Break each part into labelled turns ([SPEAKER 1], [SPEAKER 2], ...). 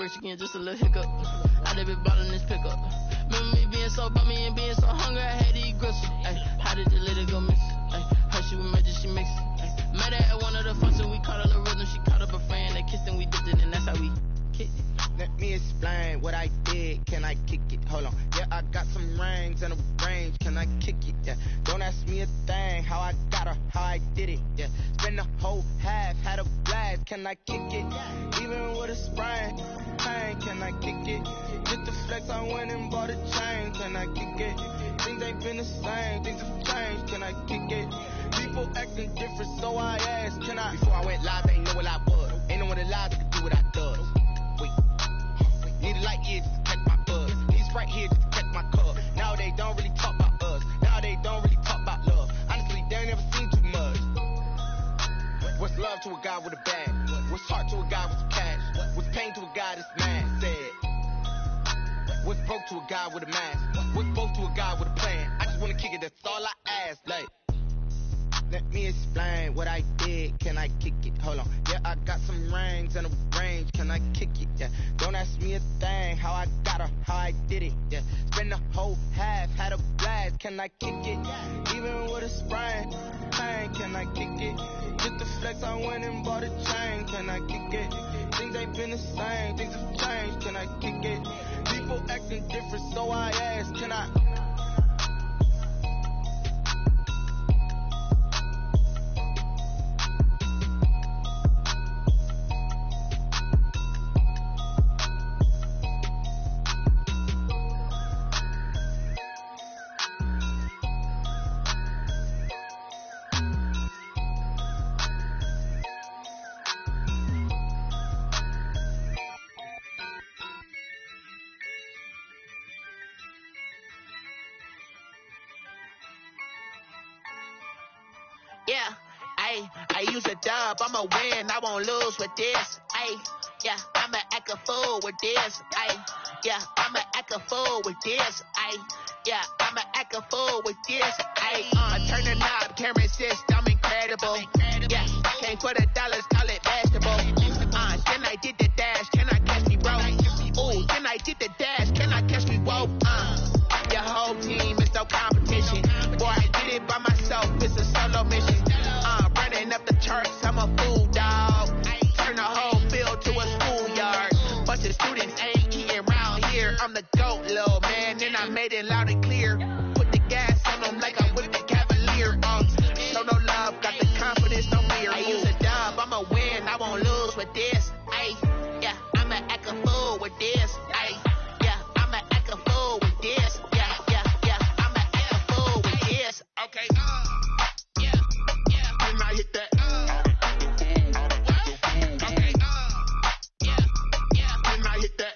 [SPEAKER 1] bricks again, just a little hiccup. I done been ballin' this pickup. Remember me being so bummy and being so hungry, I had to eat gristle. Ay, how did the little go miss? Ay, her she was magic, she mixed. Met her at one of the functions, we caught her the rhythm, she caught up a friend, they kissed and we dipped it, and that's how we kicked it.
[SPEAKER 2] Let me explain what I did, can I kick it? Hold on, yeah, I got some rings and a range, can I kick it? Yeah, don't ask me a thing, how I got her, how I did it. Yeah, spend the whole half, had a blast, can I kick it? Even with a sprain, pain, can I kick it? Just the flex, I went and bought a chain, can I kick it? Things ain't been the same, things have changed, can I kick it? People acting different, so I asked, can I? Before I went live, they ain't know what I was. Ain't no one alive that could do what I does. Wait, need a light here just to catch my buzz. Need Sprite here just to catch my cup. Now they don't really talk about us. Now they don't really talk about love. Honestly, they ain't never seen too much. What's love to a guy with a bag? What's heart to a guy with some cash? What's pain to a guy that's mad? Said. What's broke to a guy with a mask? What's both to a guy with a plan? I just wanna kick it, that's all I ask. Like, let me explain what I did, can I kick it? Hold on, yeah, I got some rings and a range, can I kick it? Yeah, don't ask me a thing, how I got her, how I did it. Yeah, spend the whole half, had a blast, can I kick it? Even with a sprain, pain, can I kick it? Just the flex, I went and bought a chain, can I kick it? Things ain't been the same, things have changed, can I kick it? People acting different, so I ask, can I?
[SPEAKER 3] Yeah, I use a dub, I'ma win, I won't lose with this. Yeah, I'ma act a fool with this. Yeah, I'ma act a fool with this. Yeah, I'ma act a fool with this. Turn the knob, camera assist, I'm incredible. Yeah, came for the dollars, call it vegetable. Then I did the dash, can I catch me, bro? Ooh, then I did the dash, can I catch me, whoa? Your whole team is no competition. Boy, I did it by myself, it's a solo mission. Running up the charts, I'm a fool, dog. Turn the whole field to a schoolyard. Bunch of students ain't eating round here. I'm the GOAT, little man, and I made it loud and clear. Put the gas on them like I'm with the Cavalier. Show no love, got the confidence on me. I use a dub, I'ma win, I won't lose with this. Yeah, I'ma act a fool with this. Yeah, I'ma act a fool with this. Yeah, I'ma act a fool with this. Okay, yeah, when I hit that. Okay, yeah, when I hit that.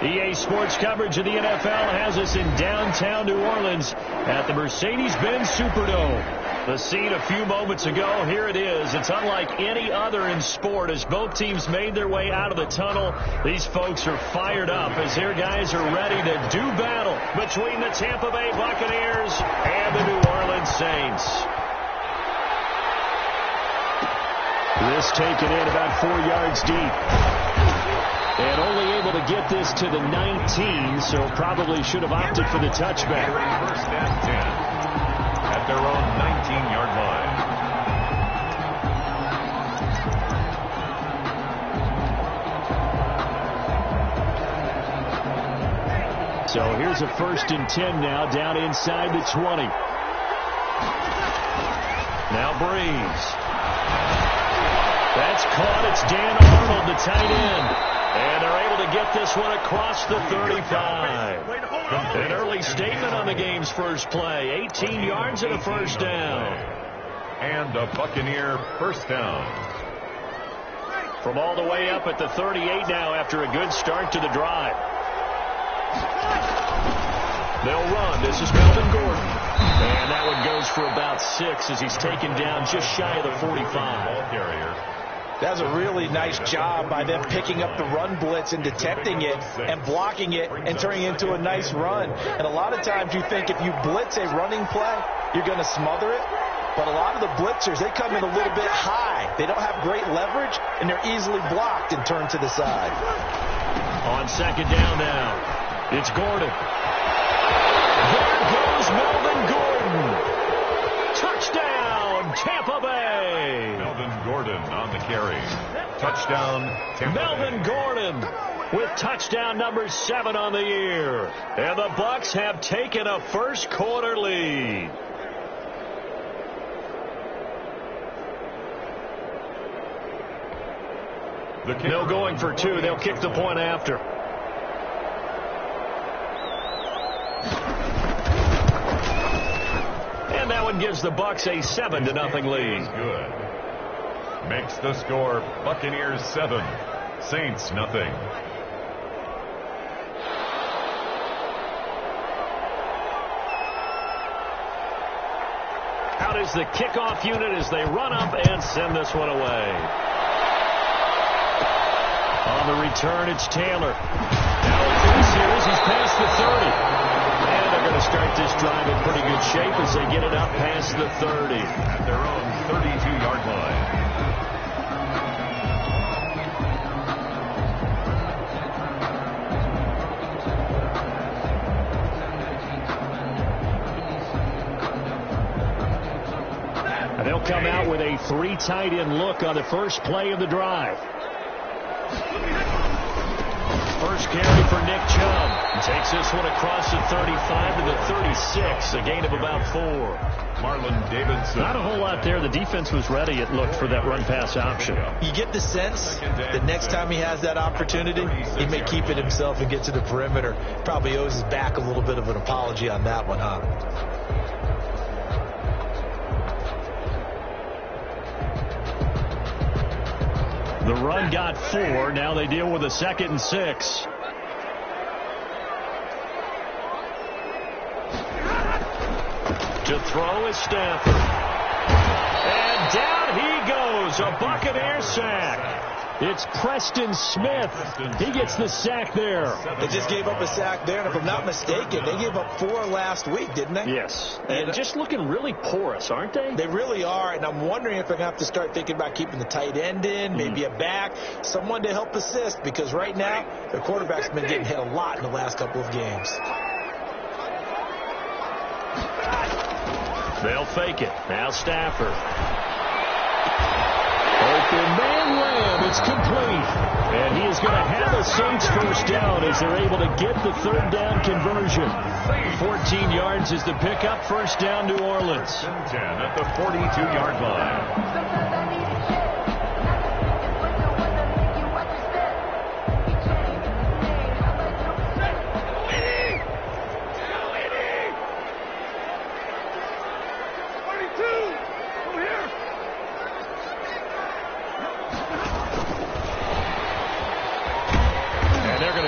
[SPEAKER 4] EA Sports coverage of the NFL has us in downtown New Orleans at the Mercedes-Benz Superdome. The scene a few moments ago, here it is. It's unlike any other in sport as both teams made their way out of the tunnel. These folks are fired up as their guys are ready to do battle between the Tampa Bay Buccaneers and the New Orleans Saints. This taken in about 4 yards deep. And only able to get this to the 19, so probably should have opted for the touchback.
[SPEAKER 5] First and 10 at their own 19-yard line.
[SPEAKER 4] So here's a 1st and 10 now, down inside the 20. Now Breeze. That's caught. It's Dan Arnold, the tight end. And they're able to get this one across the 35. An early statement on the game's first play. 18 yards and a first down.
[SPEAKER 5] And a Buccaneer first down.
[SPEAKER 4] From all the way up at the 38 now after a good start to the drive. They'll run. This is Melvin Gordon. And that one goes for about 6 as he's taken down just shy of the 45.
[SPEAKER 5] Ball carrier.
[SPEAKER 6] That's a really nice job by them picking up the run blitz and detecting it and blocking it and turning it into a nice run. And a lot of times you think if you blitz a running play, you're going to smother it. but a lot of the blitzers, they come in a little bit high. They don't have great leverage, and they're easily blocked and turned to the side.
[SPEAKER 4] On second down now, it's Gordon. There goes Melvin Gordon. Touchdown, Tampa Bay.
[SPEAKER 5] Melvin Gordon on the carry. Touchdown, Tampa
[SPEAKER 4] Melvin
[SPEAKER 5] Bay.
[SPEAKER 4] Gordon with touchdown number 7 on the year. And the Bucs have taken a first quarter lead. No going for 2. They'll kick the point after. And that one gives the Bucs a 7-0 lead.
[SPEAKER 5] Good. Makes the score Buccaneers 7, Saints nothing.
[SPEAKER 4] Out is the kickoff unit as they run up and send this one away. On the return, it's Taylor. Now in this series, he's past the 30. And they're going to start this drive in pretty good shape as they get it up past the 30.
[SPEAKER 5] At their own 32-yard line.
[SPEAKER 4] And they'll come out with a 3 tight end look on the first play of the drive. First carry for Nick Chubb. He takes this one across the 35 to the 36, a gain of about 4.
[SPEAKER 5] Marlon Davidson.
[SPEAKER 4] Not a whole lot there. The defense was ready, it looked, for that run-pass option.
[SPEAKER 6] You get the sense that next time he has that opportunity, he may keep it himself and get to the perimeter. Probably owes his back a little bit of an apology on that one, huh?
[SPEAKER 4] The run got 4. Now they deal with a 2nd and 6. To throw is Stafford. And down he goes. A Buccaneer sack. It's Preston Smith. He gets the sack there.
[SPEAKER 6] They just gave up a sack there, and if I'm not mistaken, they gave up 4 last week, didn't they?
[SPEAKER 4] Yes. And just looking really porous, aren't they?
[SPEAKER 6] They really are, and I'm wondering if they're going to have to start thinking about keeping the tight end in, maybe a back, someone to help assist, because right now, their quarterback's been getting hit a lot in the last couple of games.
[SPEAKER 4] They'll fake it. Now Stafford. Open man Lamb. It's complete. And he is going to have a Saints first down as they're able to get the 3rd down conversion. 14 yards is the pickup. First down, New Orleans.
[SPEAKER 5] 10 at the 42-yard line.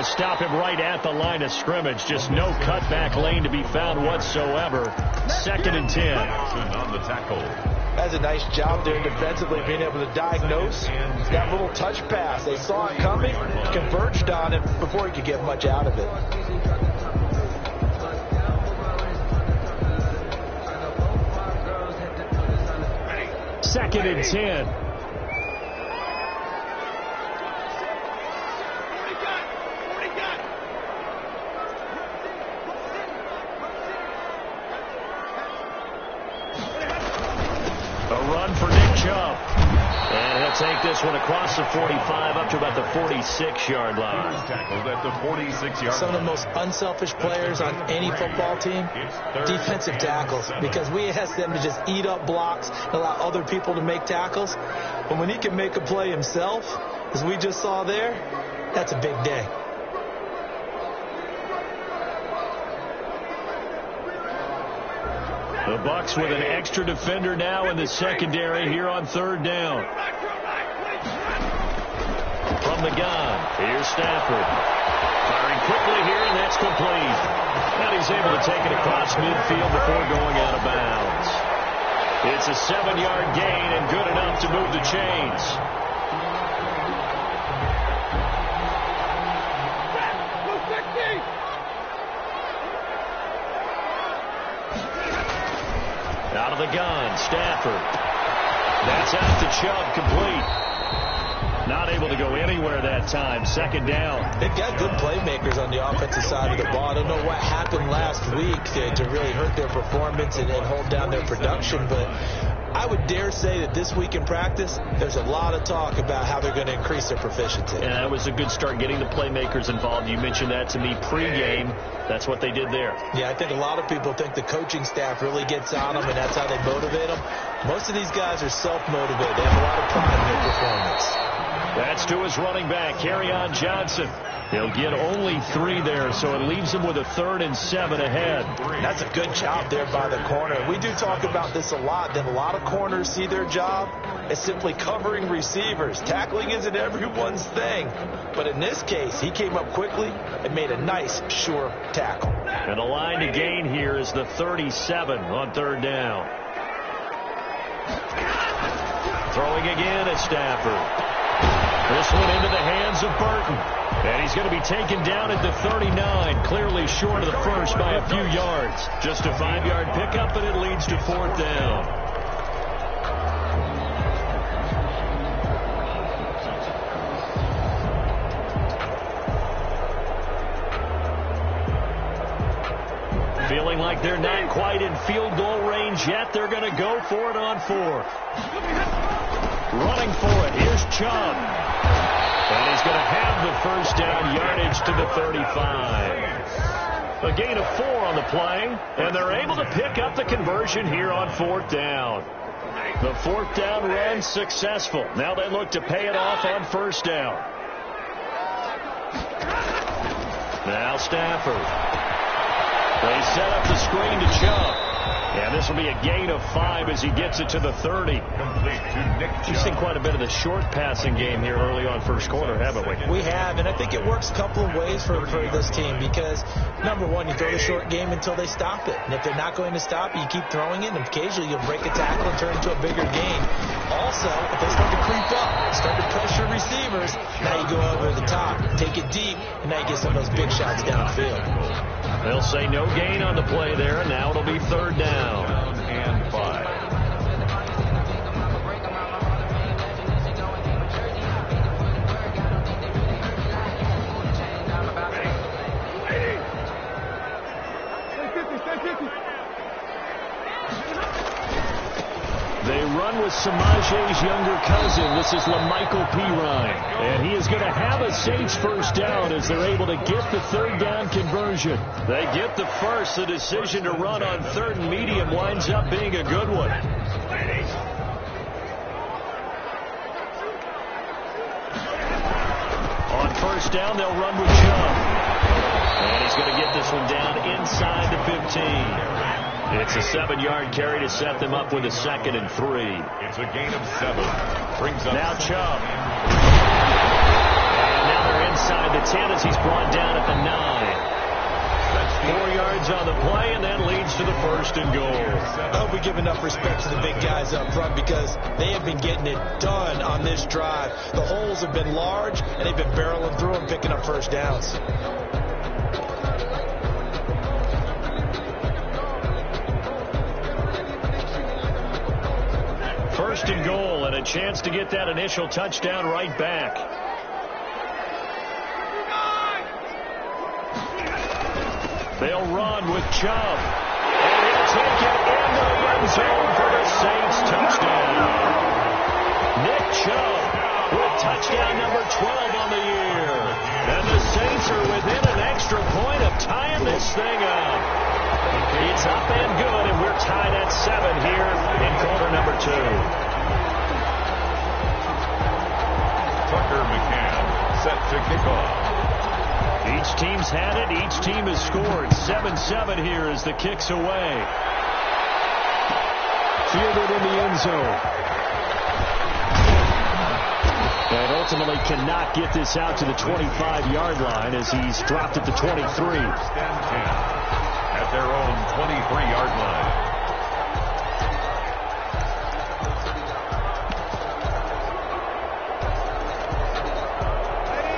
[SPEAKER 4] Stop him right at the line of scrimmage. Just no cutback lane to be found whatsoever. 2nd and 10.
[SPEAKER 5] On the tackle.
[SPEAKER 6] That's a nice job there defensively, being able to diagnose that little touch pass. They saw it coming, converged on it before he could get much out of it.
[SPEAKER 4] Second and 10. Take this one across the 45 up to about the 46-yard line.
[SPEAKER 5] Tackled at the 46-yard
[SPEAKER 6] Some of the most unselfish players on any football team, defensive tackles, because we ask them to just eat up blocks and allow other people to make tackles. But when he can make a play himself, as we just saw there, that's a big day.
[SPEAKER 4] The Bucs with an extra defender now in the secondary here on 3rd down. From the gun, here's Stafford. Firing quickly here, and that's complete. And he's able to take it across midfield before going out of bounds. It's a 7-yard gain and good enough to move the chains. Out Out of the gun, Stafford. That's out to Chubb, complete. Not able to go anywhere that time. Second down.
[SPEAKER 6] They've got good playmakers on the offensive side of the ball. I don't know what happened last week to really hurt their performance and hold down their production, but I would dare say that this week in practice, there's a lot of talk about how they're going to increase their proficiency.
[SPEAKER 4] Yeah, that was a good start getting the playmakers involved. You mentioned that to me pregame. That's what they did there.
[SPEAKER 6] Yeah, I think a lot of people think the coaching staff really gets on them, and that's how they motivate them. Most of these guys are self-motivated. They have a lot of pride in their performance.
[SPEAKER 4] That's to his running back, Kerryon Johnson. He'll get only 3 there, so it leaves him with a 3rd and 7 ahead.
[SPEAKER 6] That's a good job there by the corner. We do talk about this a lot, that a lot of corners see their job as simply covering receivers. Tackling isn't everyone's thing. But in this case, he came up quickly and made a nice, sure tackle.
[SPEAKER 4] And the line to gain here is the 37 on 3rd down. Throwing again at Stafford. This one into the hands of Burton. And he's going to be taken down at the 39, clearly short of the first by a few yards. Just a 5-yard pickup, and it leads to 4th down. Feeling like they're not quite in field goal range yet. They're going to go for it on 4th. Running for it. Here's Chubb. And he's going to have the first down, yardage to the 35. A gain of 4 on the play, and they're able to pick up the conversion here on 4th down. The 4th down run successful. Now they look to pay it off on 1st down. Now Stafford. They set up the screen to Chubb. And this will be a gain of 5 as he gets it to the 30. We've seen quite a bit of the short passing game here early on first quarter, haven't we?
[SPEAKER 6] We have, and I think it works a couple of ways for this team because, number one, you throw the short game until they stop it. And if they're not going to stop it, you keep throwing it, and occasionally you'll break a tackle and turn it into a bigger gain. Also, if they start to creep up, start to pressure receivers, now you go over the top, take it deep, and now you get some of those big shots downfield.
[SPEAKER 4] They'll say no gain on the play there, and now it'll be 3rd down.
[SPEAKER 5] And 5.
[SPEAKER 4] They run with Samaje's younger cousin. This is LaMichael Pirine. And he is going to have a Saints first down as they're able to get the 3rd down conversion. They get the first. The decision to run on 3rd and medium winds up being a good one. On 1st down, they'll run with Chubb. And he's going to get this one down inside the 15. It's a 7-yard carry to set them up with a 2nd and 3.
[SPEAKER 5] It's a gain of 7. Brings up
[SPEAKER 4] now Chubb. And now they're inside the 10 as he's brought down at the 9. 4 yards on the play, and that leads to the 1st and goal.
[SPEAKER 6] I hope we give enough respect to the big guys up front because they have been getting it done on this drive. The holes have been large, and they've been barreling through and picking up first downs.
[SPEAKER 4] First and goal, and a chance to get that initial touchdown right back. They'll run with Chubb. And he'll take it into the end zone for the Saints touchdown. Nick Chubb with touchdown number 12 on the year. And the Saints are within an extra point of tying this thing up. It's up and good, and we're tied at 7 here in quarter number 2.
[SPEAKER 5] Tucker McCann set to kick off.
[SPEAKER 4] Each team's had it. Each team has scored. 7-7 here as the kick's away. Fielded in the end zone. And ultimately cannot get this out to the 25-yard line as he's dropped at the 23.
[SPEAKER 5] At their own 23-yard line.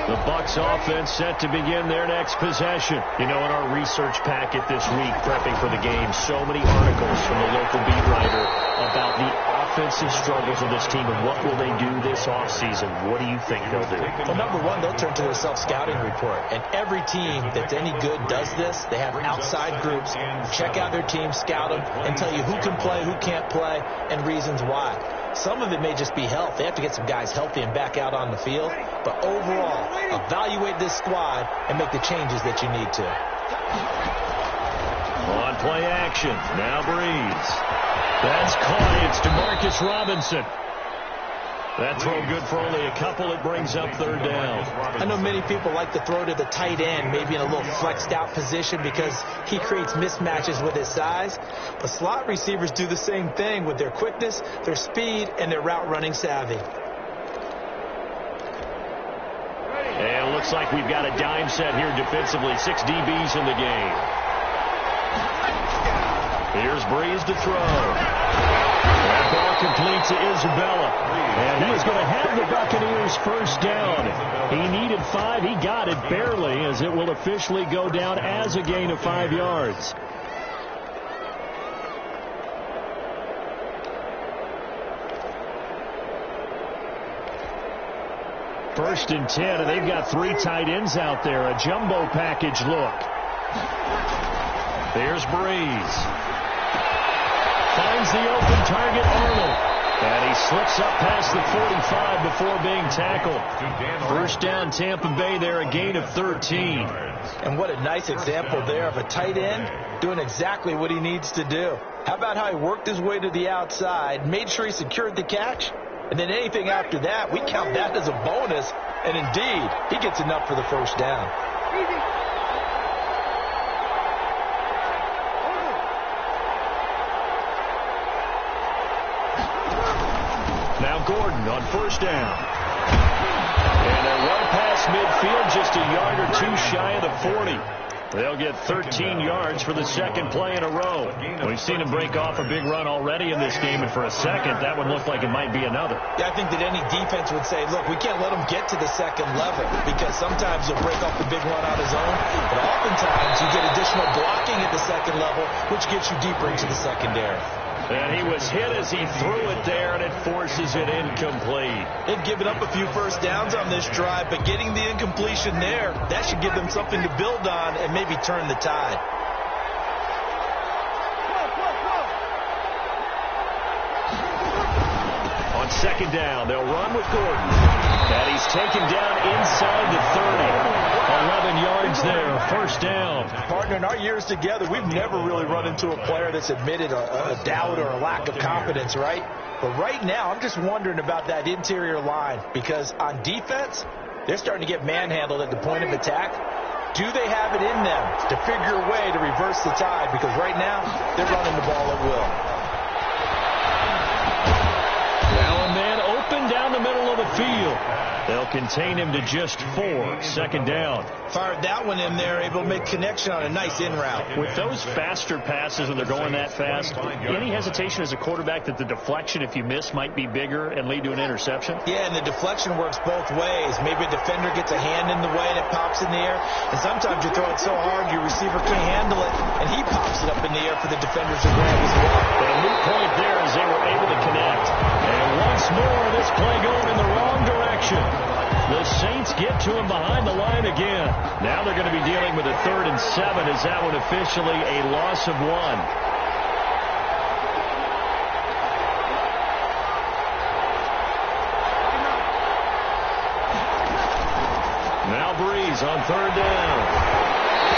[SPEAKER 4] The Bucs offense set to begin their next possession. You know, in our research packet this week, prepping for the game, so many articles from the local beat writer about the offensive struggles of this team and what will they do this offseason. What do you think they'll do?
[SPEAKER 6] Well, number one, they'll turn to their self-scouting report. And every team that's any good does this. They have outside groups, check out their team, scout them, and tell you who can play, who can't play, and reasons why. Some of it may just be health. They have to get some guys healthy and back out on the field. But overall, evaluate this squad and make the changes that you need to.
[SPEAKER 4] On play action. Now Breeze. That's caught. It's DeMarcus Robinson. That throw good for only a couple. It brings up third down.
[SPEAKER 6] I know many people like to throw to the tight end, maybe in a little flexed out position because he creates mismatches with his size. But slot receivers do the same thing with their quickness, their speed, and their route running savvy.
[SPEAKER 4] And it looks like we've got a dime set here defensively. 6 DBs in the game. Here's Breeze to throw. That ball complete to Isabella. And he is going to have the Buccaneers first down. He needed 5. He got it barely, as it will officially go down as a gain of 5 yards. First and 10, and they've got 3 tight ends out there. A jumbo package look. There's Breeze. Finds the open target, Arnold. And he slips up past the 45 before being tackled. First down, Tampa Bay there, a gain of 13.
[SPEAKER 6] And what a nice example there of a tight end doing exactly what he needs to do. How about how he worked his way to the outside, made sure he secured the catch, and then anything after that, we count that as a bonus. And indeed, he gets enough for the first down.
[SPEAKER 4] Now Gordon on first down. And a run past midfield, just a yard or 2 shy of the 40. They'll get 13 yards for the second play in a row. We've seen him break off a big run already in this game, and for a second, that would look like it might be another.
[SPEAKER 6] Yeah, I think that any defense would say, look, we can't let him get to the second level, because sometimes he'll break off the big run on his own, but oftentimes you get additional blocking at the second level, which gets you deeper into the secondary.
[SPEAKER 4] And he was hit as he threw it there, and it forces it incomplete.
[SPEAKER 6] They've given up a few first downs on this drive, but getting the incompletion there, that should give them something to build on and maybe turn the tide.
[SPEAKER 4] On second down, they'll run with Gordon. And he's taken down inside the 30. 11 yards there, first down.
[SPEAKER 6] Partner, in our years together, we've never really run into a player that's admitted a doubt or a lack of confidence, right? But right now, I'm just wondering about that interior line, because on defense, they're starting to get manhandled at the point of attack. Do they have it in them to figure a way to reverse the tide? Because right now, they're running the ball at will.
[SPEAKER 4] Now a man open down the middle of the field. They'll contain him to just 4. Second down.
[SPEAKER 6] Fired that one in there, able to make connection on a nice in route.
[SPEAKER 4] With those faster passes when they're going that fast, any hesitation as a quarterback that the deflection, if you miss, might be bigger and lead to an interception?
[SPEAKER 6] Yeah, and the deflection works both ways. Maybe a defender gets a hand in the way and it pops in the air. And sometimes you throw it so hard your receiver can't handle it, and he pops it up in the air for the defenders to grab as well.
[SPEAKER 4] But a moot point there as they were able to connect. And once more, this play going in the wrong direction. The Saints get to him behind the line again. Now they're going to be dealing with a 3rd and 7. Is that one officially a loss of 1? Now Breeze on 3rd down.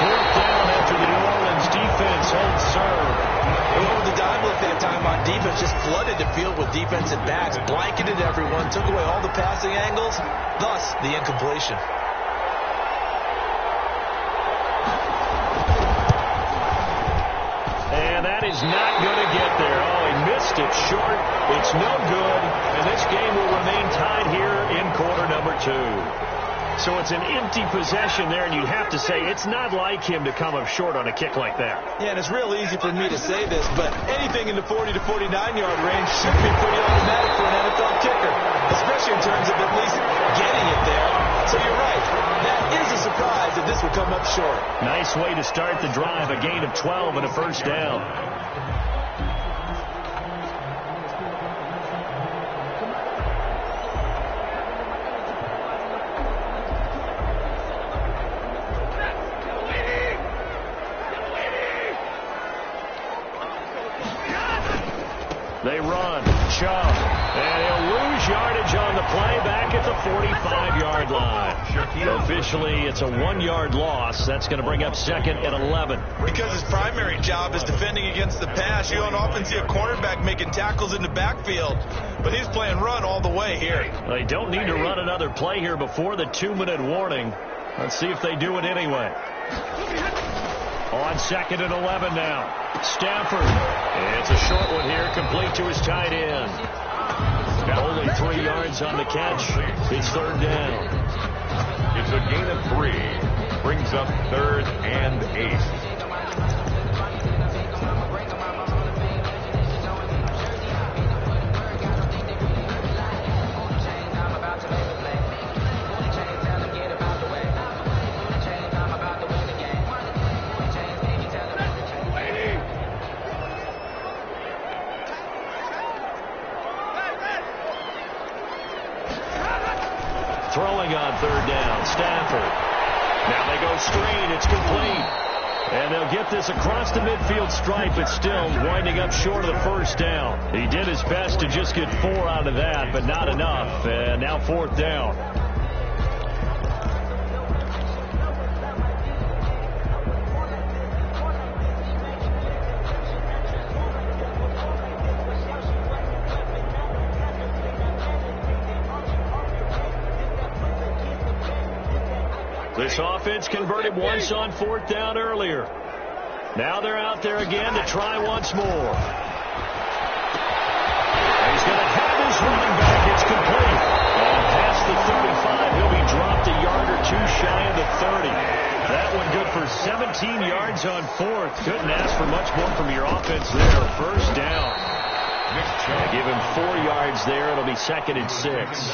[SPEAKER 4] 4th down after the New Orleans defense holds serve.
[SPEAKER 6] Well, the dime look that time on defense just flooded the field with defensive backs, blanketed everyone, took away all the passing angles, thus the incompletion.
[SPEAKER 4] And that is not going to get there. Oh, he missed it short. It's no good. And this game will remain tied here in quarter number 2. So it's an empty possession there, and you'd have to say it's not like him to come up short on a kick like that.
[SPEAKER 6] Yeah, and it's real easy for me to say this, but anything in the 40 to 49-yard range should be pretty automatic for an NFL kicker, especially in terms of at least getting it there. So you're right. short.
[SPEAKER 4] Nice way to start the drive. A gain of 12 and a first down. They run. Chubb. And he'll lose yardage on the play back at the 45-yard line. Officially, it's a 1-yard loss. That's going to bring up second and 11.
[SPEAKER 7] Because his primary job is defending against the pass. You don't often see a cornerback making tackles in the backfield. But he's playing run all the way here.
[SPEAKER 4] They don't need to run another play here before the 2-minute warning. Let's see if they do it anyway. On second and 11 now. Stafford. It's a short one here, complete to his tight end. Only 3 yards on the catch. It's third down.
[SPEAKER 5] It's a gain of 3. Brings up third and 8.
[SPEAKER 4] Throwing on third down, Stafford. Now they go straight. It's complete. And they'll get this across the midfield stripe, but still winding up short of the first down. He did his best to just get 4 out of that, but not enough. And now fourth down. This offense converted once on fourth down earlier. Now they're out there again to try once more. He's going to have his running back. It's complete. And past the 35, he'll be dropped a yard or 2 shy of the 30. That one good for 17 yards on fourth. Couldn't ask for much more from your offense there. First down. Give him 4 yards there. It'll be second and 6.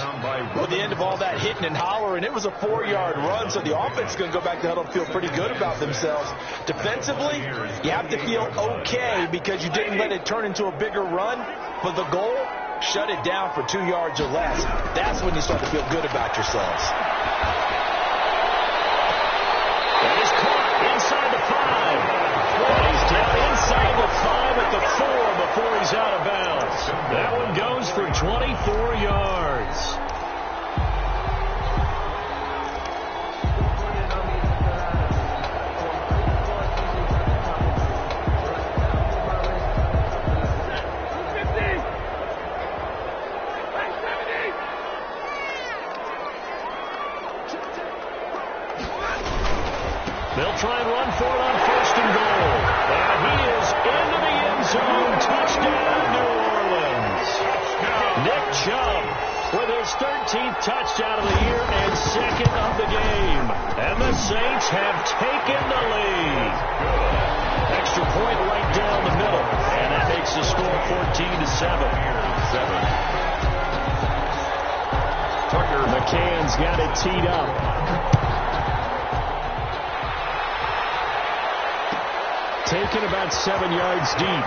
[SPEAKER 6] Well, the end of all that hitting and hollering, it was a 4-yard run, so the offense is going to go back to huddle and feel pretty good about themselves. Defensively, you have to feel okay because you didn't let it turn into a bigger run, but the goal, shut it down for 2 yards or less. That's when you start to feel good about yourselves.
[SPEAKER 4] That is caught inside the 5. And he's down inside the 5 at the 4 before he's out of bounds. That one goes for 24 yards. They'll try and run for it on first and goal. And he is into the end zone. Touchdown, New Orleans. Nick Chubb with his 13th touchdown of the year and second of the game. And the Saints have taken the lead. Extra point right down the middle. And that makes the score 14-7. Tucker. McCann's got it teed up. Taken about 7 yards deep.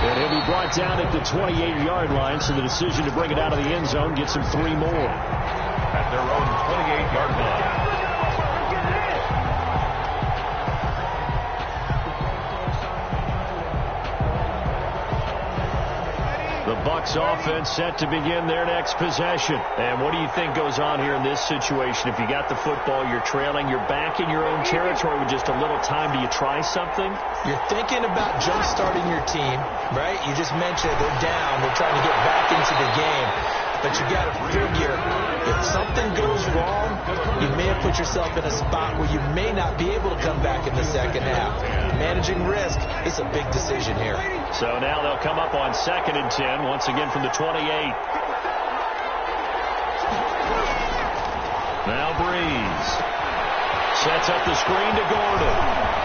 [SPEAKER 4] And he'll be brought down at the 28-yard line, so the decision to bring it out of the end zone gets him 3 more.
[SPEAKER 5] At their own 28-yard line.
[SPEAKER 4] The Bucs offense set to begin their next possession. And what do you think goes on here in this situation? If you got the football, you're trailing, you're back in your own territory with just a little time. Do you try something?
[SPEAKER 6] You're thinking about jump-starting your team, right? You just mentioned they're down. They're trying to get back into the game. But you got to figure, if something goes wrong, you may have put yourself in a spot where you may not be able to come back in the second half. Managing risk is a big decision here.
[SPEAKER 4] So now they'll come up on second and 10, once again from the 28. Now Breeze sets up the screen to Gordon.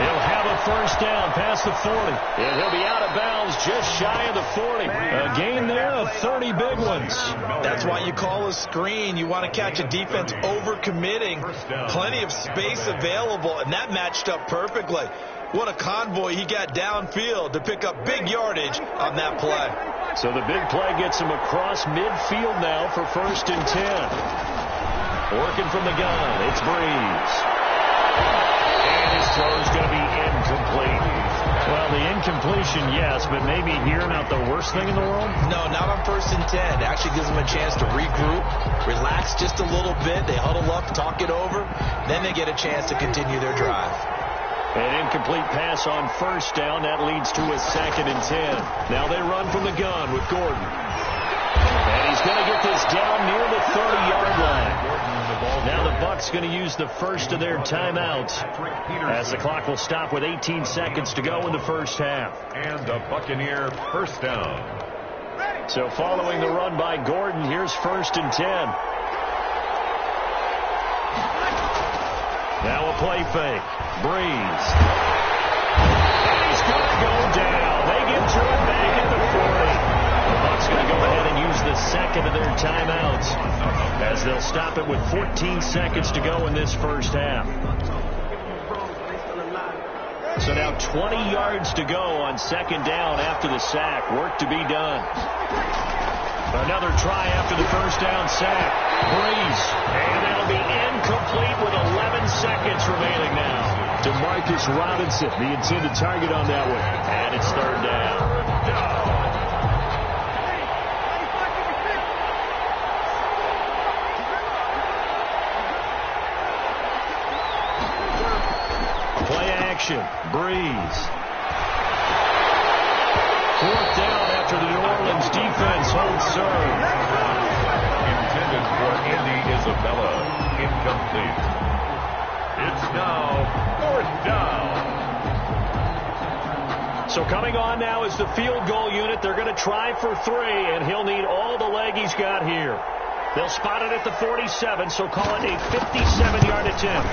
[SPEAKER 4] He'll have a first down past the 40. And he'll be out of bounds just shy of the 40. A gain there of 30 big ones.
[SPEAKER 6] That's why you call a screen. You want to catch a defense overcommitting. Plenty of space available, and that matched up perfectly. What a convoy he got downfield to pick up big yardage on that play.
[SPEAKER 4] So the big play gets him across midfield now for 1st and 10. Working from the gun, it's Breeze. And his throw's going to be incomplete. Well, the incompletion, yes, but maybe here not the worst thing in the world?
[SPEAKER 6] No, not on 1st and 10. It actually gives them a chance to regroup, relax just a little bit. They huddle up, talk it over. Then they get a chance to continue their drive.
[SPEAKER 4] An incomplete pass on 1st down. That leads to a 2nd and 10. Now they run from the gun with Gordon. And he's going to get this down near the 30-yard line. Now the Bucs going to use the first of their timeouts as the clock will stop with 18 seconds to go in the first half.
[SPEAKER 5] And the Buccaneer 1st down.
[SPEAKER 4] So following the run by Gordon, here's 1st and 10. Now a play fake. Breeze. And he's going to go down. They get to it back at the 40. The Bucs going to go ahead and use the second of their timeouts as they'll stop it with 14 seconds to go in this first half. So now 20 yards to go on 2nd down after the sack. Work to be done. Another try after the 1st down sack. Breeze. And that'll be incomplete with 11 seconds remaining now. DeMarcus Robinson, the intended target on that one. And it's 3rd down. Play action. Breeze. 4th down after the New Orleans defense holds serve.
[SPEAKER 5] Intended for Andy Isabella. Incomplete. It's now 4th down.
[SPEAKER 4] So coming on now is the field goal unit. They're going to try for 3, and he'll need all the leg he's got here. They'll spot it at the 47, so call it a 57-yard attempt.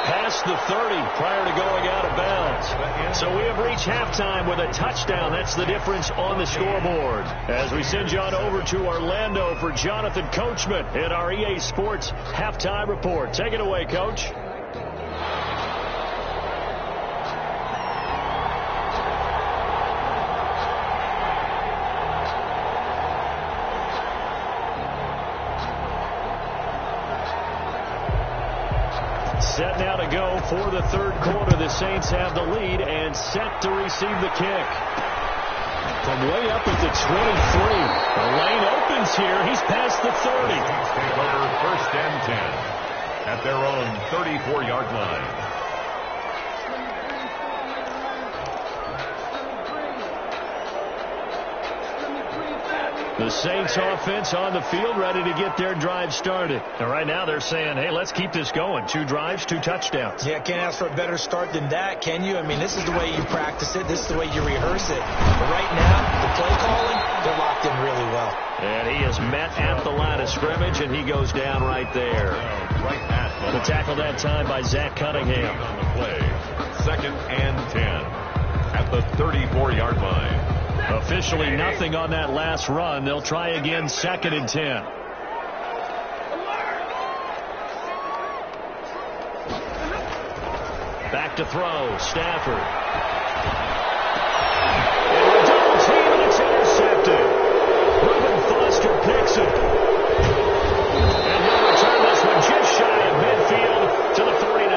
[SPEAKER 4] Past the 30 prior to going out of bounds. So we have reached halftime with a touchdown. That's the difference on the scoreboard. As we send you on over to Orlando for Jonathan Coachman in our EA Sports halftime report. Take it away, Coach. Set now to go for the 3rd quarter. The Saints have the lead and set to receive the kick. From way up at the 23. The lane opens here. He's past the 30.
[SPEAKER 5] Saints take over 1st and 10 at their own 34-yard line.
[SPEAKER 4] The Saints offense on the field ready to get their drive started. And right now they're saying, hey, let's keep this going. 2 drives, 2 touchdowns.
[SPEAKER 6] Yeah, can't ask for a better start than that, can you? I mean, this is the way you practice it. This is the way you rehearse it. But right now, the play calling, they're locked in really well.
[SPEAKER 4] And he is met at the line of scrimmage, and he goes down right there.
[SPEAKER 5] Right at
[SPEAKER 4] the tackle that time by Zach Cunningham.
[SPEAKER 5] On the play, 2nd and 10 at the 34-yard line.
[SPEAKER 4] Officially nothing on that last run. They'll try again 2nd and 10. Back to throw. Stafford. And double team, and it's intercepted. Reuben Foster picks it. And he'll return this one just shy of midfield to the 49.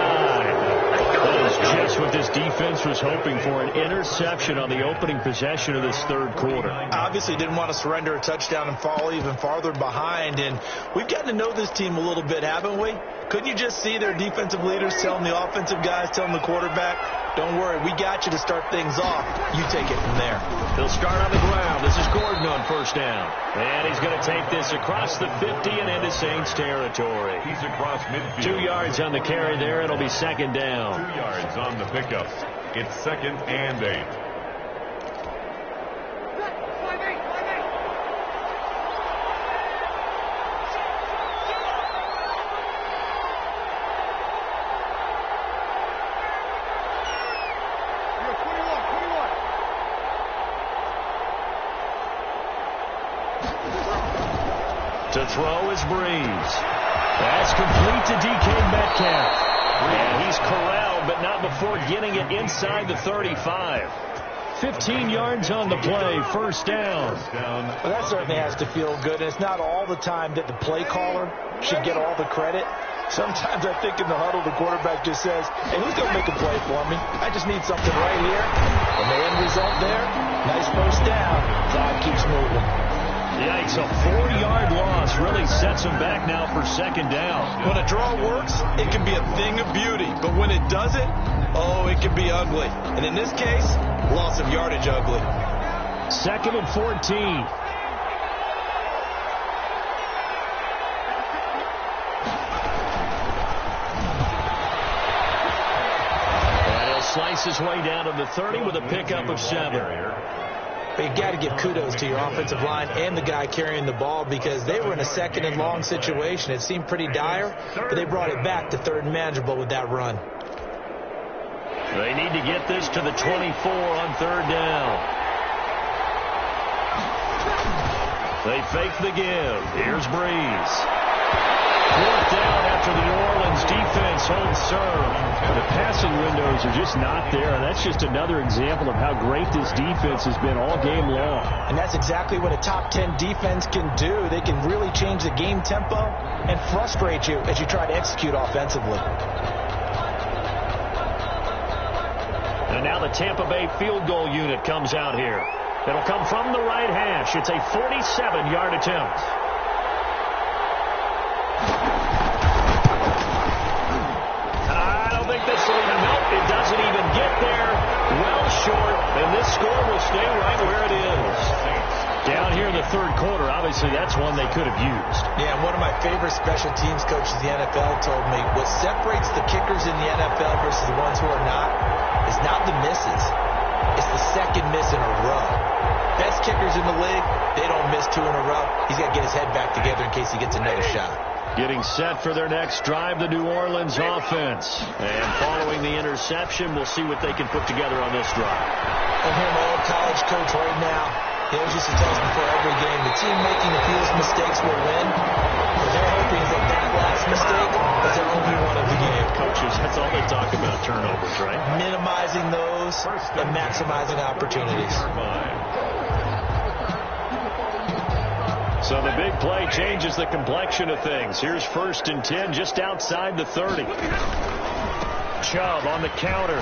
[SPEAKER 4] That is just what this defense was hoping for, an interception on the opening possession of this 3rd quarter.
[SPEAKER 6] Obviously didn't want to surrender a touchdown and fall even farther behind, and we've gotten to know this team a little bit, haven't we? Couldn't you just see their defensive leaders telling the offensive guys, telling the quarterback, don't worry, we got you to start things off. You take it from there.
[SPEAKER 4] They'll start on the ground. This is Gordon on 1st down. And he's going to take this across the 50 and into Saints territory.
[SPEAKER 5] He's across midfield.
[SPEAKER 4] 2 yards on the carry there. It'll be 2nd down.
[SPEAKER 5] 2 yards on the pickup. It's 2nd and 8.
[SPEAKER 4] To throw is Breeze. That's complete to DK Metcalf. And he's corralled, but not before getting it inside the 35. 15 yards on the play, first down.
[SPEAKER 6] Well, that certainly has to feel good. And it's not all the time that the play caller should get all the credit. Sometimes I think in the huddle, the quarterback just says, hey, who's going to make a play for me? I just need something right here. And the end result there, nice first down. Clock keeps moving.
[SPEAKER 4] Yikes, a 4-yard loss really sets him back now for second down.
[SPEAKER 7] When a draw works, it can be a thing of beauty. But when it doesn't, oh, it can be ugly. And in this case, loss of yardage ugly.
[SPEAKER 4] Second and 14. And he'll slice his way down to the 30 with a pickup of 7.
[SPEAKER 6] But you got to give kudos to your offensive line and the guy carrying the ball because they were in a second and long situation. It seemed pretty dire, but they brought it back to third and manageable with that run.
[SPEAKER 4] They need to get this to the 24 on third down. They fake the give. Here's Breeze. Fourth down after the New Orleans defense holds serve. The passing windows are just not there. That's just another example of how great this defense has been all game long.
[SPEAKER 6] And that's exactly what a top 10 defense can do. They can really change the game tempo and frustrate you as you try to execute offensively.
[SPEAKER 4] And now the Tampa Bay field goal unit comes out here. It'll come from the right hash. It's a 47-yard attempt. It doesn't even get there. Well short, and this score will stay right where it is. Down here in the third quarter, obviously that's one they could have used.
[SPEAKER 6] Yeah, and one of my favorite special teams coaches in the NFL told me what separates the kickers in the NFL versus the ones who are not is not the misses. It's the second miss in a row. Best kickers in the league, they don't miss 2 in a row. He's got to get his head back together in case he gets another shot.
[SPEAKER 4] Getting set for their next drive, the New Orleans offense. And following the interception, we'll see what they can put together on this drive.
[SPEAKER 6] I'm hearing my old college coach right now. He always used to tell us before every game, the team making the fewest mistakes will win. What they're hoping is that last mistake is their only one of the game.
[SPEAKER 4] Coaches, that's all they talk about, turnovers, right?
[SPEAKER 6] Minimizing those and maximizing opportunities.
[SPEAKER 4] So the big play changes the complexion of things. Here's first and 10 just outside the 30. Chubb on the counter.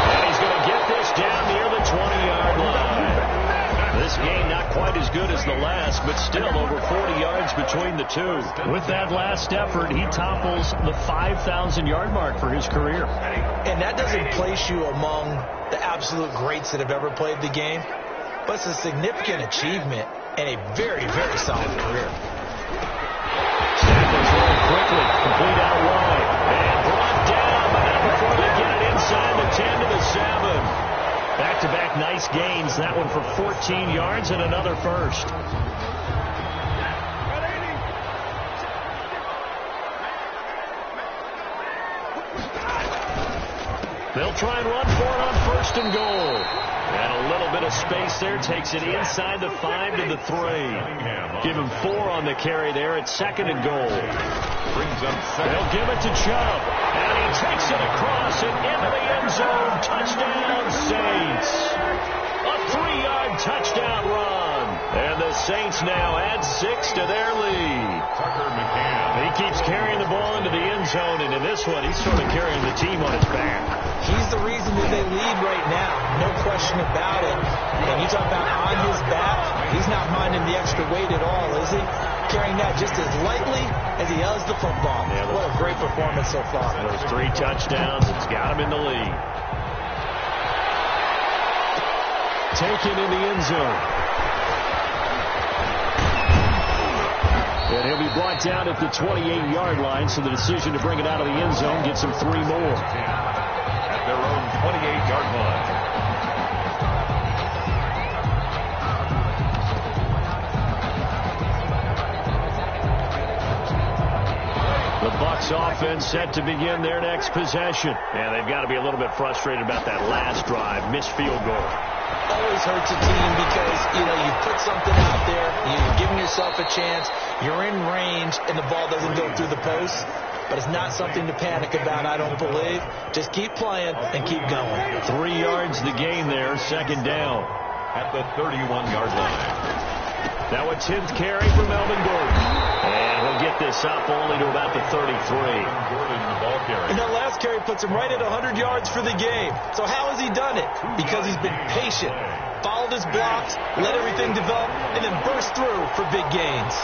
[SPEAKER 4] And he's going to get this down near the 20-yard line. This game not quite as good as the last, but still over 40 yards between the two. With that last effort, he topples the 5,000-yard mark for his career.
[SPEAKER 6] And that doesn't place you among the absolute greats that have ever played the game. But it's a significant achievement and a very, very solid career.
[SPEAKER 4] Snap is rolled quickly, complete out wide, and brought down, but not before they get it inside the 10 to the 7. Back-to-back nice gains. That one for 14 yards and another first. They'll try and run for it on first and goal. And a little bit of space there takes it inside the 5 to the 3. Give him 4 on the carry there at second and goal. They'll give it to Chubb. And he takes it across and into the end zone. Touchdown, Saints. A 3-yard touchdown run. And the Saints now add 6 to their lead. He keeps carrying the ball into the end zone, and in this one, he's sort of carrying the team on his back.
[SPEAKER 6] He's the reason that they lead right now. No question about it. And you talk about on his back, he's not minding the extra weight at all, is he? Carrying that just as lightly as he does the football. Yeah, what a great performance so far.
[SPEAKER 4] Those 3 touchdowns, it's got him in the lead. Taken in the end zone. And he'll be brought down at the 28-yard line, so the decision to bring it out of the end zone gets him 3 more.
[SPEAKER 5] At their own 28-yard line.
[SPEAKER 4] The Bucs offense set to begin their next possession. And they've got to be a little bit frustrated about that last drive. Missed field goal.
[SPEAKER 6] always hurts a team because, you put something out there, you're giving yourself a chance, you're in range, and the ball doesn't go through the post. But it's not something to panic about, I don't believe. Just keep playing and keep going.
[SPEAKER 4] 3 yards the gain there, second down.
[SPEAKER 5] At the 31-yard line.
[SPEAKER 4] Now a 10th carry for Melvin Gordon. And he'll get this up only to about the 33.
[SPEAKER 6] And that last carry puts him right at 100 yards for the game. So how has he done it? Because he's been patient, followed his blocks, let everything develop, and then burst through for big gains.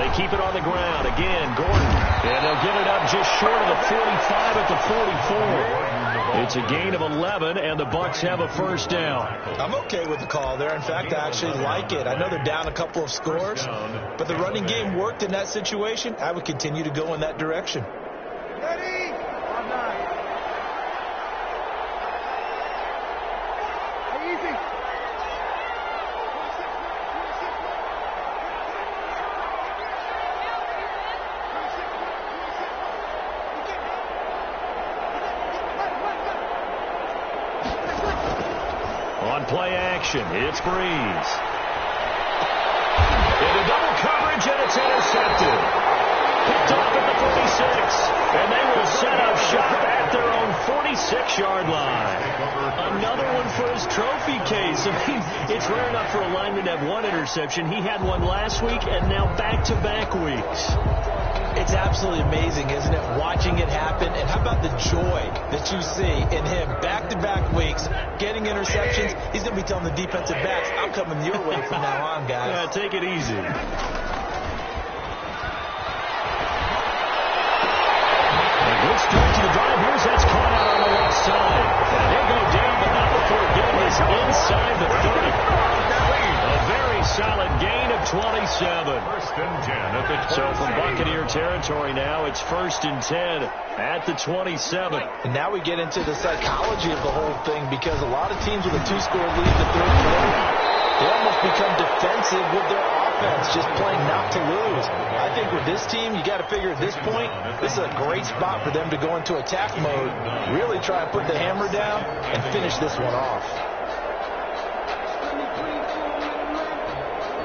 [SPEAKER 4] They keep it on the ground. Again, Gordon. And they'll get it up just short of the 45 at the 44. It's a gain of 11, and the Bucs have a first down.
[SPEAKER 6] I'm okay with the call there. In fact, I actually like it. I know they're down a couple of scores, but the running game worked in that situation. I would continue to go in that direction.
[SPEAKER 2] Ready? On 9. Easy.
[SPEAKER 4] On play action, it's Breeze. Into double coverage, and it's intercepted. Picked off at the 46, and they will set up shop at their own 46-yard line. Another one for his trophy case. I mean, it's rare enough for a lineman to have one interception. He had one last week, and now back-to-back weeks.
[SPEAKER 6] It's absolutely amazing, isn't it, watching it happen? And how about the joy that you see in him back-to-back weeks, getting interceptions? He's going to be telling the defensive backs, I'm coming your way from now on, guys.
[SPEAKER 4] Yeah, take it easy. A good start to the drive. Here's that's caught out on the left side. And he'll go down, but not before getting this inside the 30. A very solid gain of 27.
[SPEAKER 5] First and 10 at the 27.
[SPEAKER 4] So from Buccaneer territory now, it's first and 10 at the 27.
[SPEAKER 6] And now we get into the psychology of the whole thing, because a lot of teams with a 2-score lead in the third quarter, they almost become defensive with their offense, just playing not to lose. I think with this team, you got to figure at this point, this is a great spot for them to go into attack mode, really try and put the hammer down and finish this one off.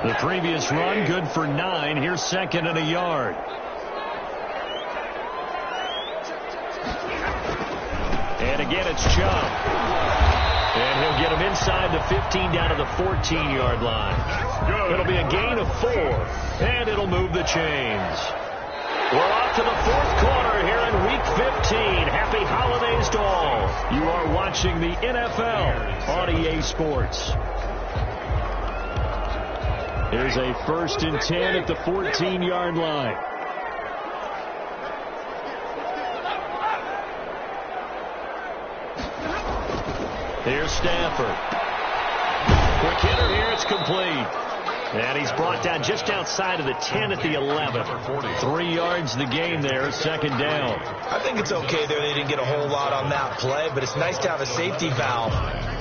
[SPEAKER 4] The previous run, good for 9. Here's second and a yard. And again, it's Chubb. And he'll get him inside the 15 down to the 14-yard line. It'll be a gain of 4, and it'll move the chains. We're off to the fourth quarter here in Week 15. Happy holidays to all. You are watching the NFL on EA Sports. Here's a first and 10 at the 14-yard line. Here's Stafford. Quick hitter here, it's complete. And he's brought down just outside of the 10 at the 11. 3 yards the gain there, second down.
[SPEAKER 6] I think it's okay there. They didn't get a whole lot on that play, but it's nice to have a safety valve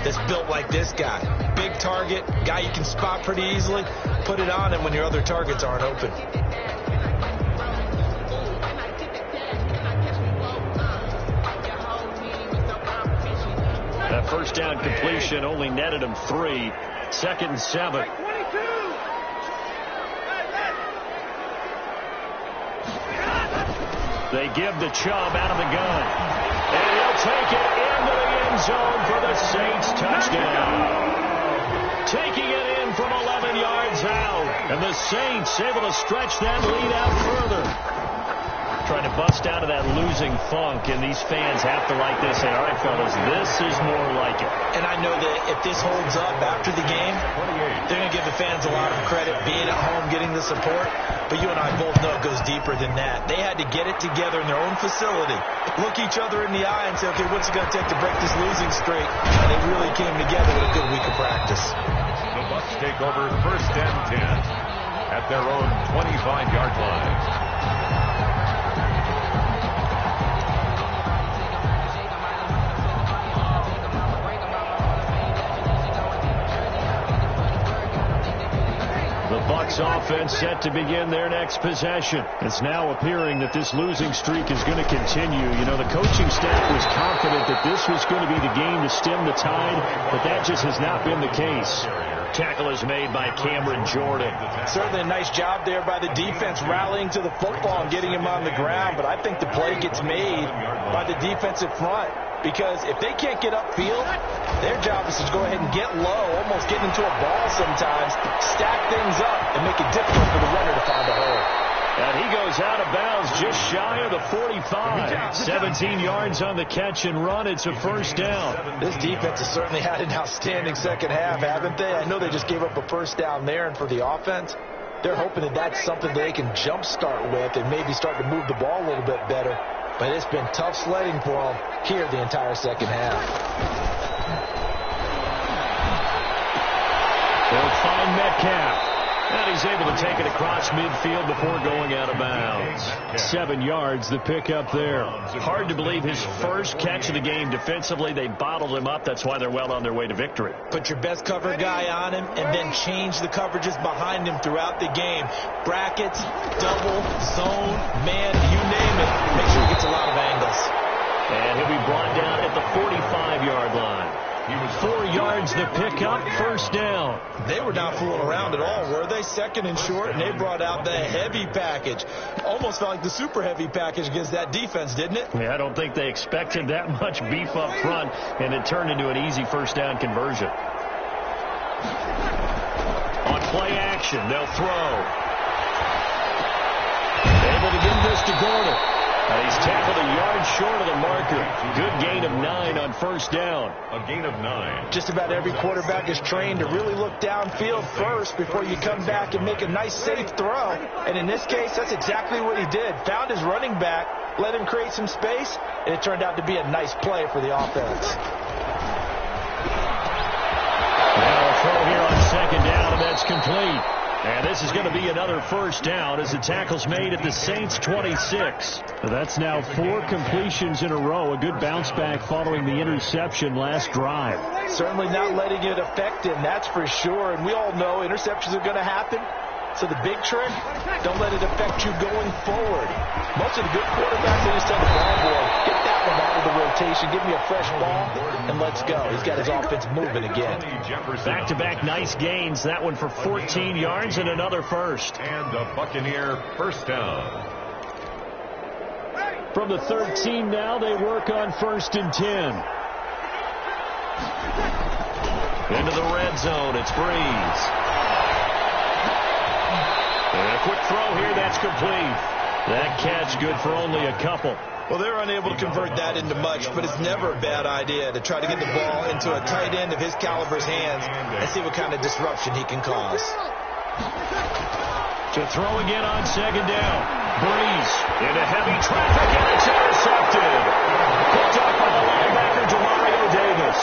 [SPEAKER 6] that's built like this guy. Big target, guy you can spot pretty easily. Put it on him when your other targets aren't open.
[SPEAKER 4] That first down completion only netted him 3. Second and 7. They give the Chubb out of the gun. And he'll take it into the end zone for the Saints touchdown. Taking it in from 11 yards out. And the Saints able to stretch that lead out further. Trying to bust out of that losing funk, and these fans have to like this. Say, all right, fellas, this is more like it.
[SPEAKER 6] And I know that if this holds up after the game, they're going to give the fans a lot of credit, being at home, getting the support. But you and I both know it goes deeper than that. They had to get it together in their own facility, look each other in the eye and say, okay, what's it going to take to break this losing streak? And they really came together with a good week of practice.
[SPEAKER 5] The Bucs take over first and 10 at their own 25-yard line.
[SPEAKER 4] The Bucs offense set to begin their next possession. It's now appearing that this losing streak is going to continue. You know, the coaching staff was confident that this was going to be the game to stem the tide, but that just has not been the case. Tackle is made by Cameron Jordan.
[SPEAKER 6] Certainly a nice job there by the defense rallying to the football and getting him on the ground, but I think the play gets made by the defensive front. Because if they can't get upfield, their job is to go ahead and get low, almost get into a ball sometimes, stack things up, and make it difficult for the runner to find a hole.
[SPEAKER 4] And he goes out of bounds just shy of the 45. 17 yards on the catch and run. It's a first down.
[SPEAKER 6] This defense has certainly had an outstanding second half, haven't they? I know they just gave up a first down there, and for the offense, they're hoping that that's something they can jumpstart with and maybe start to move the ball a little bit better. But it's been tough sledding for them here the entire second half.
[SPEAKER 4] They'll find Metcalf. And he's able to take it across midfield before going out of bounds. 7 yards, the pickup there. Hard to believe his first catch of the game defensively. They bottled him up. That's why they're well on their way to victory.
[SPEAKER 6] Put your best cover guy on him and then change the coverages behind him throughout the game. Brackets, double, zone, man, you name it. Make sure he gets a lot of angles.
[SPEAKER 4] And he'll be brought down at the 45-yard line. 4 yards to pick up, first down.
[SPEAKER 6] They were not fooling around at all, were they? Second and short, and they brought out the heavy package. Almost felt like the super heavy package against that defense, didn't it?
[SPEAKER 4] Yeah, I don't think they expected that much beef up front, and it turned into an easy first down conversion. On play action, they'll throw. Able to get this to Gordon. And he's tackled a yard short of the marker. Good gain of 9 on first down.
[SPEAKER 5] A gain of 9.
[SPEAKER 6] Just about every quarterback is trained to really look downfield first before you come back and make a nice, safe throw. And in this case, that's exactly what he did. Found his running back, let him create some space, and it turned out to be a nice play for the offense.
[SPEAKER 4] Now a throw here on second down, and that's complete. And this is going to be another first down as the tackle's made at the Saints' 26. That's now 4 completions in a row. A good bounce back following the interception last drive.
[SPEAKER 6] Certainly not letting it affect him, that's for sure. And we all know interceptions are going to happen. So the big trick, don't let it affect you going forward. Most of the good quarterbacks, they just tell the ball boy, get that one out of the rotation, give me a fresh ball, and let's go. He's got his offense moving again.
[SPEAKER 4] Back-to-back nice gains. That one for 14 yards and another first.
[SPEAKER 5] And a Buccaneer first down.
[SPEAKER 4] From the 13 now, they work on 1st and 10. Into the red zone, it's Breeze. And a quick throw here, that's complete. That catch good for only a couple.
[SPEAKER 6] Well, they're unable to convert that into much, but it's never a bad idea to try to get the ball into a tight end of his caliber's hands and see what kind of disruption he can cause.
[SPEAKER 4] To throw again on second down. Breeze into heavy traffic, and it's intercepted. Picked up by the linebacker, Demario Davis.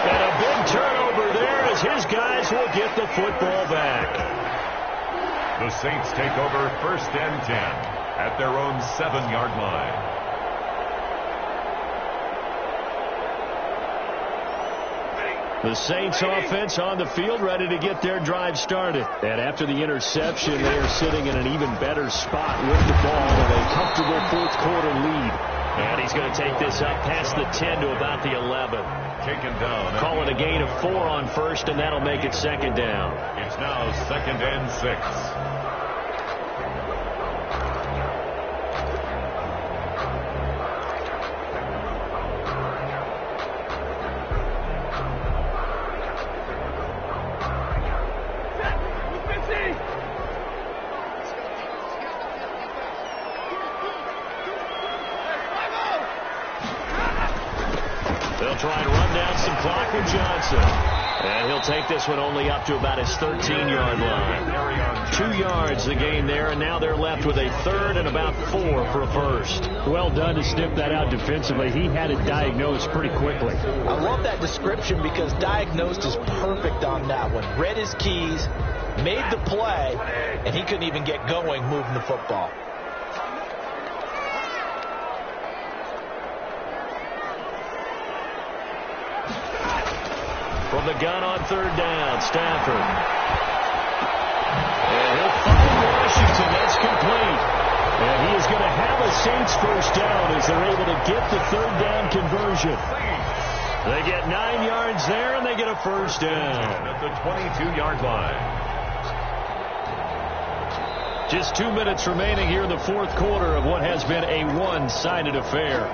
[SPEAKER 4] And a big turnover there as his guys will get the football back.
[SPEAKER 5] The Saints take over 1st and 10 at their own 7-yard line.
[SPEAKER 4] The Saints offense on the field ready to get their drive started. And after the interception, they are sitting in an even better spot with the ball with a comfortable 4th quarter lead. And he's going to take this up past the 10 to about the 11.
[SPEAKER 5] Taken down.
[SPEAKER 4] Call it a gain of 4 on first, and that'll make it second down.
[SPEAKER 5] It's now 2nd and 6.
[SPEAKER 4] They'll try and run down some clock with Johnson. And he'll take this one only up to about his 13-yard line. 2 yards the gain there, and now they're left with a 3rd and about 4 for a first. Well done to snip that out defensively. He had it diagnosed pretty quickly.
[SPEAKER 6] I love that description because diagnosed is perfect on that one. Read his keys, made the play, and he couldn't even get going moving the football.
[SPEAKER 4] From the gun on 3rd down, Stafford. And he'll fire going to have a Saints first down as they're able to get the third down conversion. They get 9 yards there, and they get a first down.
[SPEAKER 5] At the 22-yard line.
[SPEAKER 4] Just 2 minutes remaining here in the fourth quarter of what has been a one-sided affair.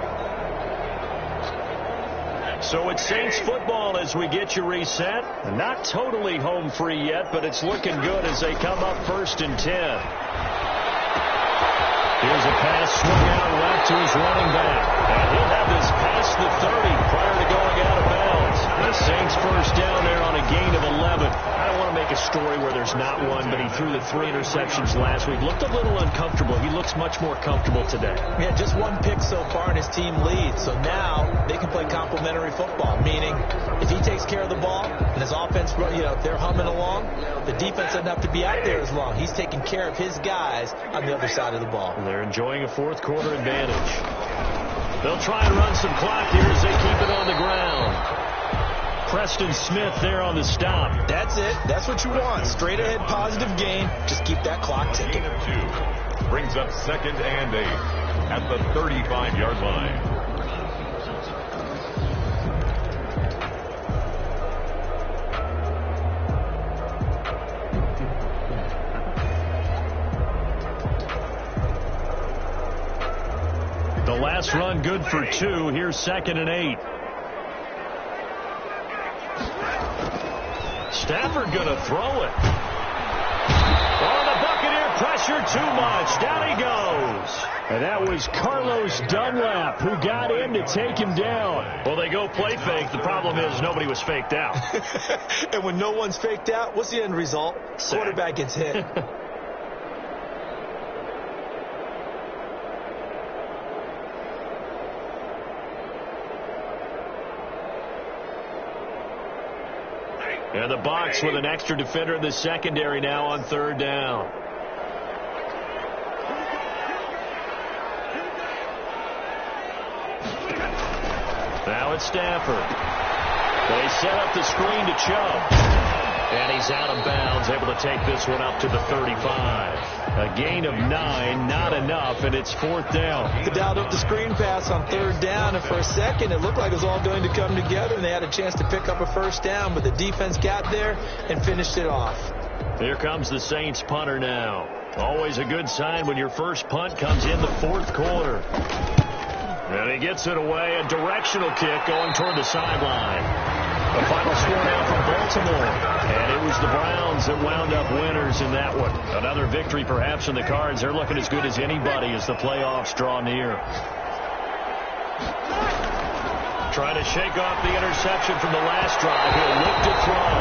[SPEAKER 4] So it's Saints football as we get you reset. Not totally home free yet, but it's looking good as they come up 1st and 10. Here's a pass swung out left to his running back. And he'll have this past the 30 prior to going out of bounds. The Saints first down there on a gain of 11. I don't want to make a story where there's not one, but he threw the 3 interceptions last week. Looked a little uncomfortable. He looks much more comfortable today.
[SPEAKER 6] Yeah, just 1 pick so far and his team leads. So now they can play complementary football, meaning if he takes care of the ball and his offense, they're humming along, the defense doesn't have to be out there as long. He's taking care of his guys on the other side of the ball.
[SPEAKER 4] They're enjoying a fourth quarter advantage. They'll try and run some clock here as they keep it on the ground. Preston Smith there on the stop.
[SPEAKER 6] That's it. That's what you want. Straight ahead positive gain. Just keep that clock ticking.
[SPEAKER 5] Gain of 2. Brings up 2nd and 8 at the 35-yard line.
[SPEAKER 4] The last run good for 2. Here's 2nd and 8. Stafford going to throw it. Oh, the Buccaneer pressure too much. Down he goes. And that was Carlos Dunlap who got in to take him down. Well, they go play fake. The problem is nobody was faked out.
[SPEAKER 6] And when no one's faked out, what's the end result? Quarterback gets hit.
[SPEAKER 4] And the Bucs with an extra defender in the secondary now on 3rd down. Now it's Stafford. They set up the screen to Chubb. And he's out of bounds, able to take this one up to the 35. A gain of 9, not enough, and it's 4th down.
[SPEAKER 6] They dialed up the screen pass on 3rd down, and for a second it looked like it was all going to come together, and they had a chance to pick up a first down, but the defense got there and finished it off.
[SPEAKER 4] Here comes the Saints punter now. Always a good sign when your first punt comes in the 4th quarter. And he gets it away, a directional kick going toward the sideline. The final score now from Baltimore. And it was the Browns that wound up winners in that one. Another victory perhaps in the cards. They're looking as good as anybody as the playoffs draw near. Trying to shake off the interception from the last drive. He'll look to throw.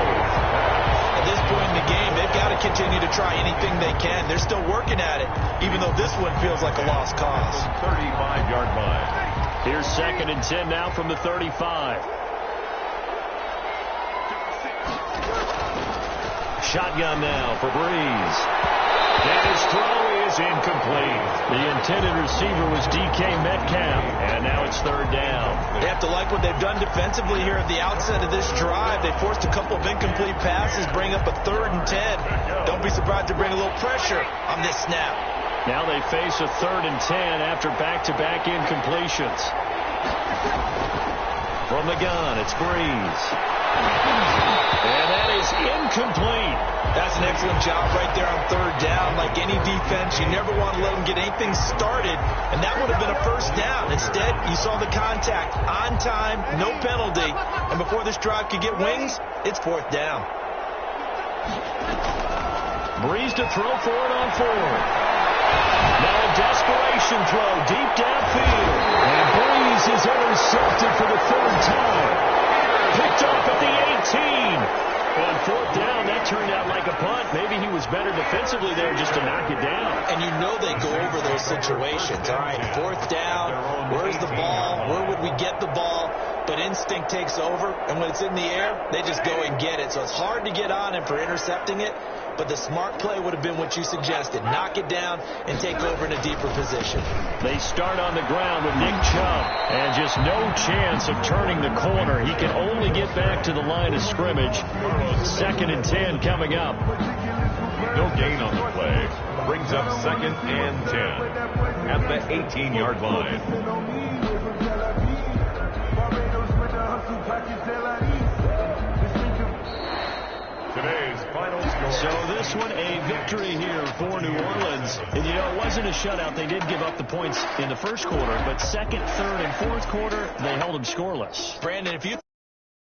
[SPEAKER 6] At this point in the game, they've got to continue to try anything they can. They're still working at it, even though this one feels like a lost cause.
[SPEAKER 5] 35-yard line.
[SPEAKER 4] Here's 2nd and 10 now from the 35. Shotgun now for Breeze. And his throw is incomplete. The intended receiver was D.K. Metcalf. And now it's 3rd down.
[SPEAKER 6] They have to like what they've done defensively here at the outset of this drive. They forced a couple of incomplete passes, bring up a 3rd and 10. Don't be surprised to bring a little pressure on this snap.
[SPEAKER 4] Now they face a 3rd and 10 after back-to-back incompletions. From the gun, it's Breeze. And that is incomplete.
[SPEAKER 6] That's an excellent job right there on 3rd down. Like any defense, you never want to let them get anything started, and that would have been a first down. Instead, you saw the contact on time, no penalty, and before this drive could get wings, it's 4th down.
[SPEAKER 4] Breeze to throw for it on 4th. Now a desperation throw deep downfield. And Breeze is intercepted for the 3rd time. Picked up at the 18. On 4th down, that turned out like a punt. Maybe he was better defensively there just to knock it down.
[SPEAKER 6] And you know they go over those situations. All right, 4th down, where's the ball? Where would we get the ball? But instinct takes over, and when it's in the air, they just go and get it. So it's hard to get on him for intercepting it, but the smart play would have been what you suggested. Knock it down and take over in a deeper position.
[SPEAKER 4] They start on the ground with Nick Chubb, and just no chance of turning the corner. He can only get back to the line of scrimmage. 2nd and 10 coming up.
[SPEAKER 5] No gain on the play. Brings up 2nd and 10 at the the 18-yard line. Today's final score.
[SPEAKER 4] So this one a victory here for New Orleans. And, you know, it wasn't a shutout. They did give up the points in the first quarter, but second, third, and fourth quarter, they held them scoreless.
[SPEAKER 7] Brandon, if you